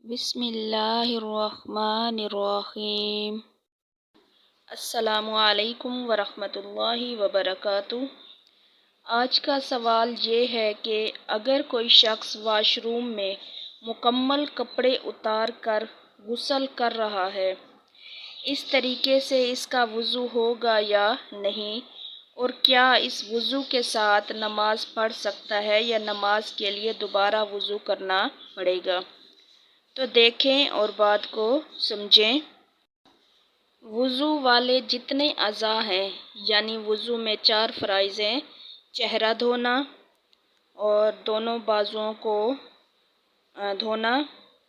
بسم اللہ الرحمن الرحیم۔ السلام علیکم ورحمۃ اللہ وبرکاتہ۔ آج کا سوال یہ ہے کہ اگر کوئی شخص واش روم میں مکمل کپڑے اتار کر غسل کر رہا ہے، اس طریقے سے اس کا وضو ہوگا یا نہیں، اور کیا اس وضو کے ساتھ نماز پڑھ سکتا ہے یا نماز کے لیے دوبارہ وضو کرنا پڑے گا؟ تو دیکھیں اور بات کو سمجھیں۔ وضو والے جتنے اعضاء ہیں، یعنی وضو میں 4 فرائض ہیں: چہرہ دھونا اور دونوں بازوؤں کو دھونا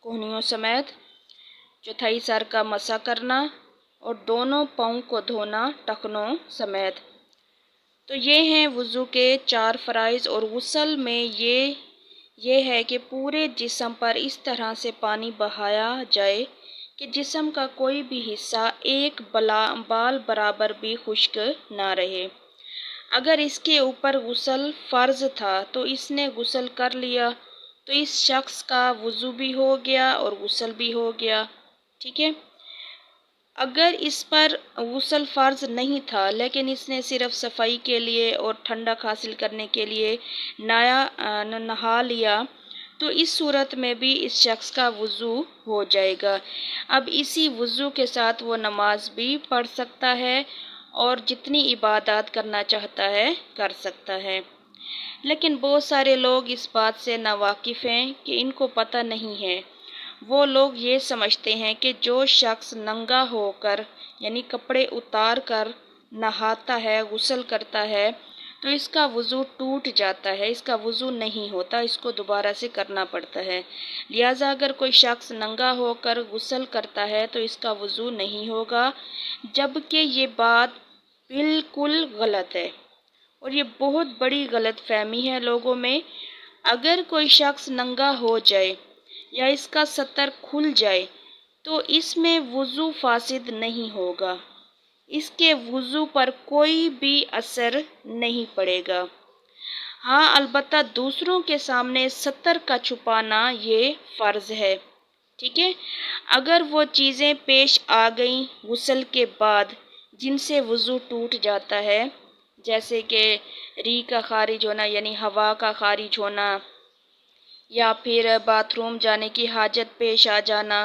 کہنیوں سمیت، چوتھائی سر کا مسح کرنا اور دونوں پاؤں کو دھونا ٹخنوں سمیت۔ تو یہ ہیں وضو کے 4 فرائض، اور غسل میں یہ ہے کہ پورے جسم پر اس طرح سے پانی بہایا جائے کہ جسم کا کوئی بھی حصہ ایک بال برابر بھی خشک نہ رہے۔ اگر اس کے اوپر غسل فرض تھا تو اس نے غسل کر لیا تو اس شخص کا وضو بھی ہو گیا اور غسل بھی ہو گیا، ٹھیک ہے۔ اگر اس پر غسل فرض نہیں تھا لیکن اس نے صرف صفائی کے لیے اور ٹھنڈک حاصل کرنے کے لیے نہا لیا تو اس صورت میں بھی اس شخص کا وضو ہو جائے گا۔ اب اسی وضو کے ساتھ وہ نماز بھی پڑھ سکتا ہے اور جتنی عبادات کرنا چاہتا ہے کر سکتا ہے۔ لیکن بہت سارے لوگ اس بات سے ناواقف ہیں کہ ان کو پتہ نہیں ہے۔ وہ لوگ یہ سمجھتے ہیں کہ جو شخص ننگا ہو کر، یعنی کپڑے اتار کر نہاتا ہے، غسل کرتا ہے، تو اس کا وضو ٹوٹ جاتا ہے، اس کا وضو نہیں ہوتا، اس کو دوبارہ سے کرنا پڑتا ہے۔ لہٰذا اگر کوئی شخص ننگا ہو کر غسل کرتا ہے تو اس کا وضو نہیں ہوگا، جبکہ یہ بات بالکل غلط ہے، اور یہ بہت بڑی غلط فہمی ہے لوگوں میں۔ اگر کوئی شخص ننگا ہو جائے یا اس کا ستر کھل جائے تو اس میں وضو فاسد نہیں ہوگا، اس کے وضو پر کوئی بھی اثر نہیں پڑے گا۔ ہاں، البتہ دوسروں کے سامنے ستر کا چھپانا یہ فرض ہے، ٹھیک ہے۔ اگر وہ چیزیں پیش آ گئیں غسل کے بعد جن سے وضو ٹوٹ جاتا ہے، جیسے کہ ریح کا خارج ہونا یعنی ہوا کا خارج ہونا، یا پھر باتھ روم جانے کی حاجت پیش آ جانا،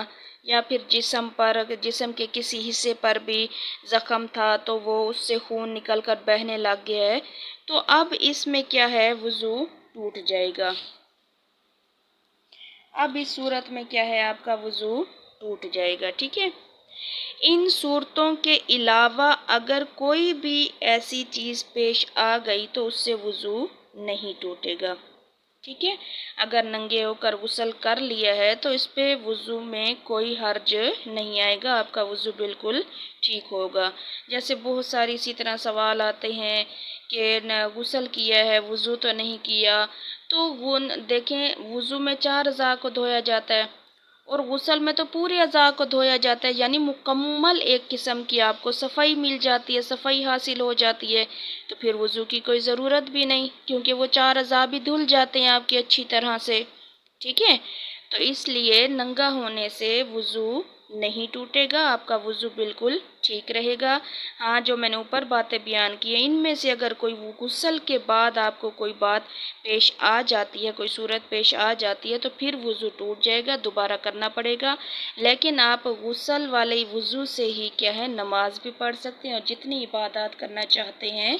یا پھر جسم کے کسی حصے پر بھی زخم تھا تو وہ اس سے خون نکل کر بہنے لگ گیا ہے، تو اب اس میں کیا ہے، وضو ٹوٹ جائے گا۔ اب اس صورت میں کیا ہے، آپ کا وضو ٹوٹ جائے گا، ٹھیک ہے۔ ان صورتوں کے علاوہ اگر کوئی بھی ایسی چیز پیش آ گئی تو اس سے وضو نہیں ٹوٹے گا، ٹھیک ہے۔ اگر ننگے ہو کر غسل کر لیا ہے تو اس پہ وضو میں کوئی حرج نہیں آئے گا، آپ کا وضو بالکل ٹھیک ہوگا۔ جیسے بہت ساری اسی طرح سوال آتے ہیں کہ غسل کیا ہے، وضو تو نہیں کیا، تو وہ دیکھیں وضو میں 4 اعضاء کو دھویا جاتا ہے اور غسل میں تو پورے اعضاء کو دھویا جاتا ہے، یعنی مکمل ایک قسم کی آپ کو صفائی مل جاتی ہے، صفائی حاصل ہو جاتی ہے، تو پھر وضو کی کوئی ضرورت بھی نہیں، کیونکہ وہ 4 اعضاء بھی دھل جاتے ہیں آپ کی اچھی طرح سے، ٹھیک ہے۔ تو اس لیے ننگا ہونے سے وضو نہیں ٹوٹے گا، آپ کا وضو بالکل ٹھیک رہے گا۔ ہاں، جو میں نے اوپر باتیں بیان کی ہیں ان میں سے اگر کوئی غسل کے بعد آپ کو کوئی بات پیش آ جاتی ہے، کوئی صورت پیش آ جاتی ہے تو پھر وضو ٹوٹ جائے گا، دوبارہ کرنا پڑے گا۔ لیکن آپ غسل والے وضو سے ہی کیا ہے، نماز بھی پڑھ سکتے ہیں اور جتنی عبادات کرنا چاہتے ہیں